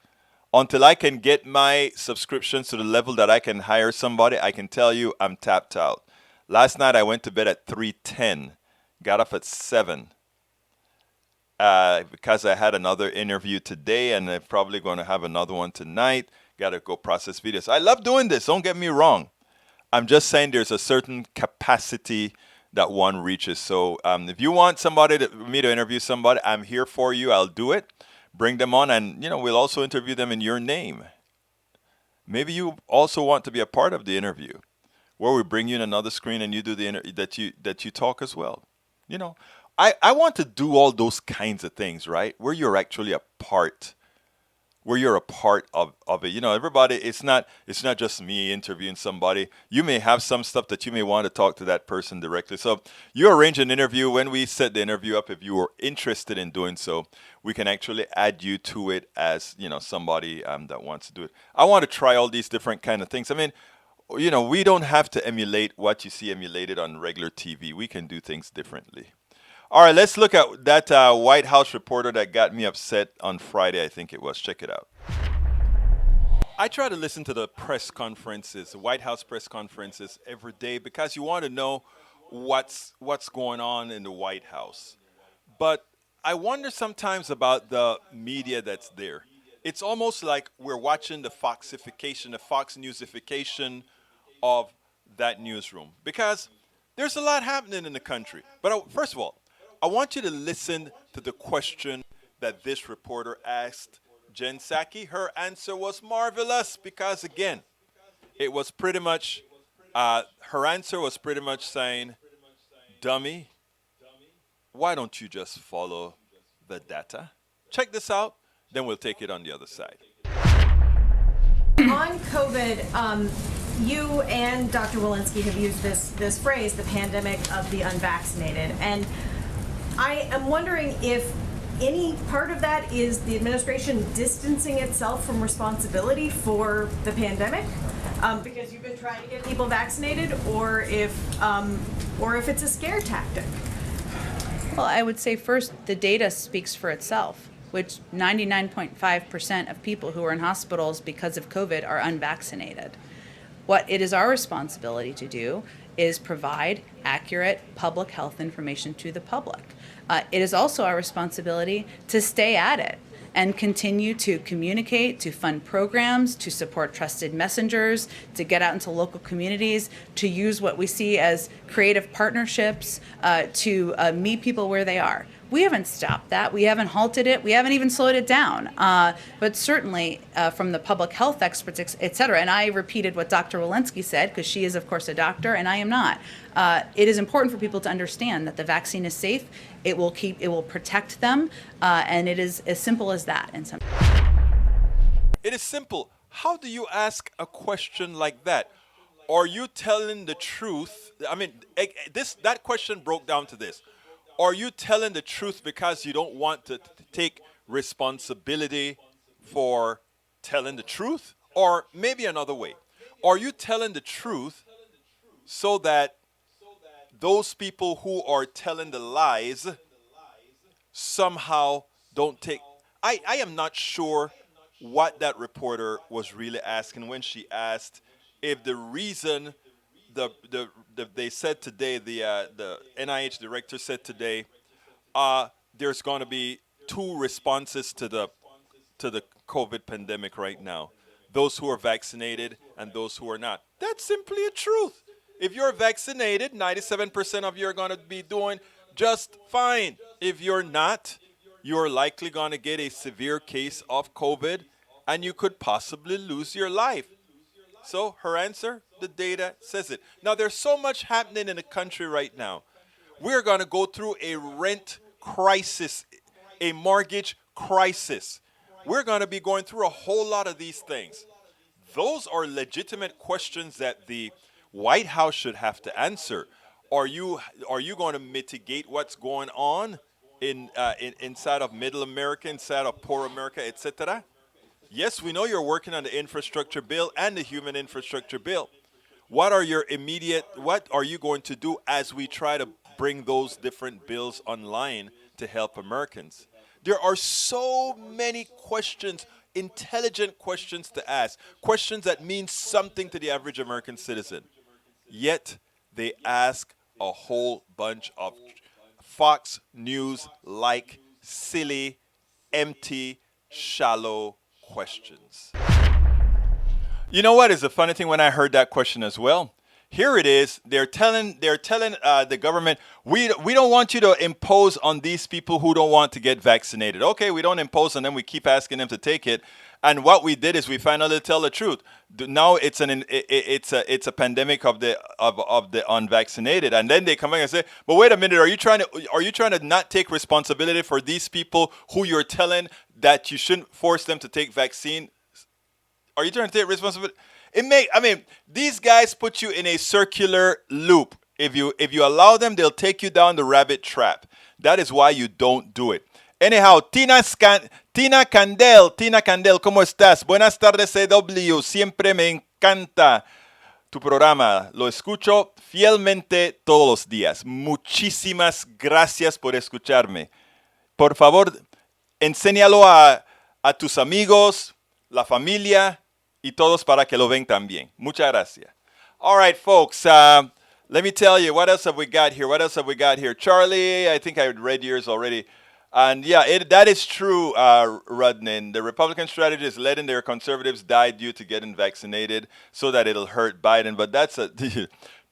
Until I can get my subscriptions to the level that I can hire somebody, I can tell you I'm tapped out. Last night I went to bed at 3:10, got up at 7, because I had another interview today, and I'm probably going to have another one tonight. Got to go process videos. I love doing this. Don't get me wrong. I'm just saying there's a certain capacity that one reaches. So if you want me to interview somebody, I'm here for you. I'll do it. Bring them on, and we'll also interview them in your name. Maybe you also want to be a part of the interview, where we bring you in another screen and you do that you talk as well. I want to do all those kinds of things, right? Where you're actually a part of it. Everybody, it's not just me interviewing somebody. You may have some stuff that you may want to talk to that person directly. So you arrange an interview. When we set the interview up, if you are interested in doing so, we can actually add you to it as, somebody that wants to do it. I want to try all these different kind of things. I mean, we don't have to emulate what you see emulated on regular TV. We can do things differently. All right, let's look at that White House reporter that got me upset on Friday, I think it was. Check it out. I try to listen to the press conferences, the White House press conferences every day, because you want to know what's going on in the White House. But I wonder sometimes about the media that's there. It's almost like we're watching the Foxification, the Fox Newsification of that newsroom, because there's a lot happening in the country. But first of all, I want you to listen to the question that this reporter asked Jen Psaki. Her answer was marvelous because, again, it was pretty much, her answer was pretty much saying, dummy, why don't you just follow the data? Check this out, then we'll take it on the other side. On COVID, you and Dr. Walensky have used this phrase, the pandemic of the unvaccinated. And I am wondering if any part of that is the administration distancing itself from responsibility for the pandemic, because you've been trying to get people vaccinated, or if it's a scare tactic. Well, I would say first, the data speaks for itself, which 99.5% of people who are in hospitals because of COVID are unvaccinated. What it is our responsibility to do is provide accurate public health information to the public. It is also our responsibility to stay at it and continue to communicate, to fund programs, to support trusted messengers, to get out into local communities, to use what we see as creative partnerships to meet people where they are. We haven't stopped that. We haven't halted it. We haven't even slowed it down. But certainly from the public health experts, et cetera, and I repeated what Dr. Walensky said, because she is, of course, a doctor, and I am not. It is important for people to understand that the vaccine is safe. It will protect them, and it is as simple as that. It is simple. How do you ask a question like that? Are you telling the truth? I mean, that question broke down to this. Are you telling the truth because you don't want to take responsibility for telling the truth? Or maybe another way. Are you telling the truth so that those people who are telling the lies somehow don't take... I am not sure what that reporter was really asking when she asked if the reason they said today, the NIH director said today, there's going to be two responses to the COVID pandemic right now: those who are vaccinated and those who are not. That's simply a truth. If you're vaccinated, 97% of you are going to be doing just fine. If you're not, you're likely going to get a severe case of COVID and you could possibly lose your life. So her answer, the data says it. Now there's so much happening in the country right now. We're going to go through a rent crisis, a mortgage crisis. We're going to be going through a whole lot of these things. Those are legitimate questions that the White House should have to answer. Are you going to mitigate what's going on in inside of Middle America, inside of poor America, etc.? Yes, we know you're working on the infrastructure bill and the human infrastructure bill. What are you going to do as we try to bring those different bills online to help Americans? There are so many questions, intelligent questions to ask, questions that mean something to the average American citizen. Yet they ask a whole bunch of Fox News like silly, empty, shallow questions. You know what is the funny thing when I heard that question as well? Here it is. They're telling the government, we don't want you to impose on these people who don't want to get vaccinated. Okay, we don't impose on them. We keep asking them to take it. And what we did is we finally tell the truth. Now it's a pandemic of the unvaccinated. And then they come back and say, but wait a minute, are you trying to not take responsibility for these people who you're telling that you shouldn't force them to take vaccine? Are you trying to take responsibility? These guys put you in a circular loop. If you allow them, they'll take you down the rabbit trap. That is why you don't do it. Anyhow, Tina Candel, ¿cómo estás? Buenas tardes, CW. Siempre me encanta tu programa. Lo escucho fielmente todos los días. Muchísimas gracias por escucharme. Por favor, enséñalo a tus amigos, la familia y todos para que lo ven también. Muchas gracias. All right, folks. Let me tell you, what else have we got here? Charlie, I think I read yours already. And yeah, that is true, Rudnin. The Republican strategy is letting their conservatives die due to getting vaccinated so that it'll hurt Biden. But to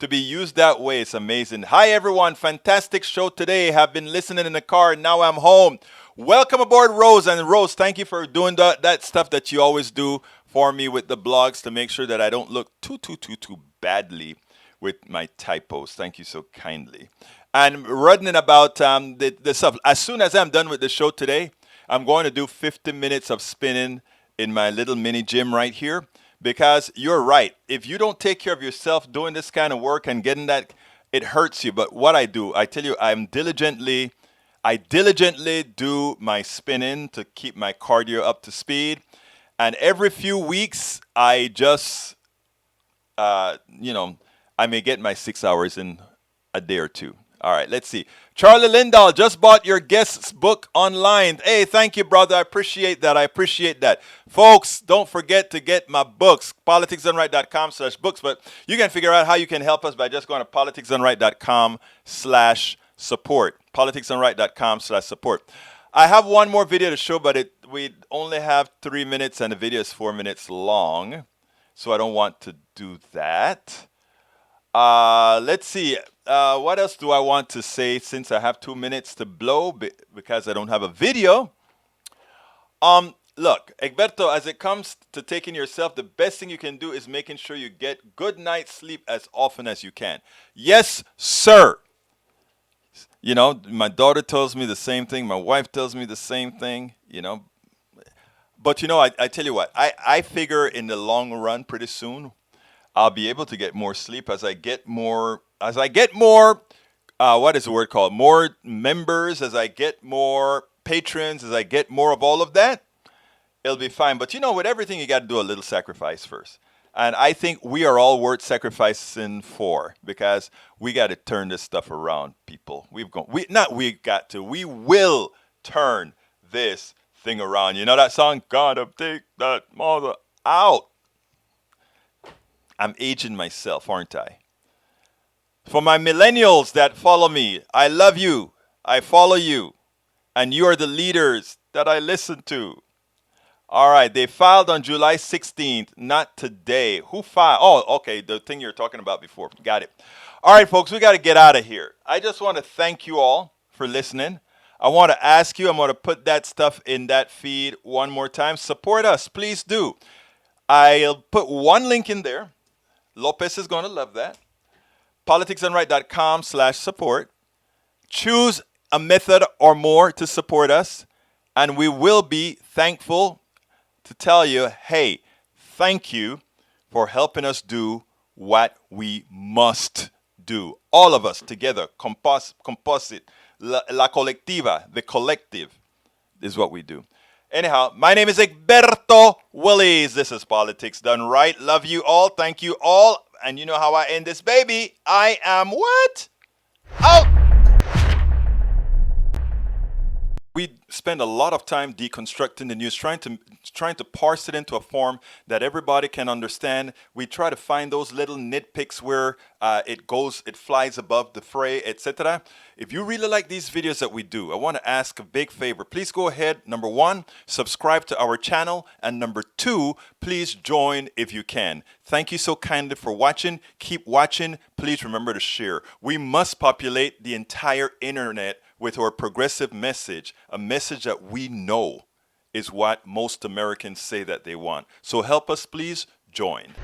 be used that way is amazing. Hi, everyone. Fantastic show today. Have been listening in the car. Now I'm home. Welcome aboard, Rose. And Rose, thank you for doing that stuff that you always do for me with the blogs to make sure that I don't look too badly with my typos. Thank you so kindly. And running about the stuff. As soon as I'm done with the show today, I'm going to do 50 minutes of spinning in my little mini gym right here. Because you're right. If you don't take care of yourself doing this kind of work and getting that, it hurts you. But what I do, I tell you, I diligently do my spinning to keep my cardio up to speed. And every few weeks, I just, I may get my 6 hours in a day or two. All right, let's see. Charlie Lindahl just bought your guest's book online. Hey, thank you, brother. I appreciate that. Folks, don't forget to get my books, politicsdoneright.com/books. But you can figure out how you can help us by just going to politicsdoneright.com/support. politicsdoneright.com/support. I have one more video to show, but we only have 3 minutes and the video is 4 minutes long. So I don't want to do that. Let's see. What else do I want to say since I have 2 minutes to blow because I don't have a video? Look, Egberto, as it comes to taking yourself, the best thing you can do is making sure you get good night's sleep as often as you can. Yes, sir. My daughter tells me the same thing. My wife tells me the same thing, But, I tell you what, I figure in the long run, pretty soon, I'll be able to get more sleep as I get more, what is the word called? More members, as I get more patrons, as I get more of all of that, it'll be fine. But with everything, you got to do a little sacrifice first. And I think we are all worth sacrificing for because we got to turn this stuff around, people. We will turn this thing around. You know that song? Gotta take that mother out. I'm aging myself, aren't I? For my millennials that follow me, I love you. I follow you. And you are the leaders that I listen to. All right, they filed on July 16th, not today. Who filed? Oh, okay, the thing you were talking about before. Got it. All right, folks, we got to get out of here. I just want to thank you all for listening. I want to ask you, I'm going to put that stuff in that feed one more time. Support us, please do. I'll put one link in there. Lopez is going to love that. politicsandright.com/support. Choose a method or more to support us, and we will be thankful to tell you, hey, thank you for helping us do what we must do. All of us together, composite, la colectiva, the collective is what we do. Anyhow, my name is Egberto Willies. This is Politics Done Right. Love you all. Thank you all. And you know how I end this, baby. I am what? Out. We spend a lot of time deconstructing the news, trying to parse it into a form that everybody can understand. We try to find those little nitpicks where it flies above the fray, etc. If you really like these videos that we do, I want to ask a big favor. Please go ahead, number one, subscribe to our channel, and number two, please join if you can. Thank you so kindly for watching. Keep watching. Please remember to share. We must populate the entire internet with our progressive message, a message that we know is what most Americans say that they want. So help us, please join.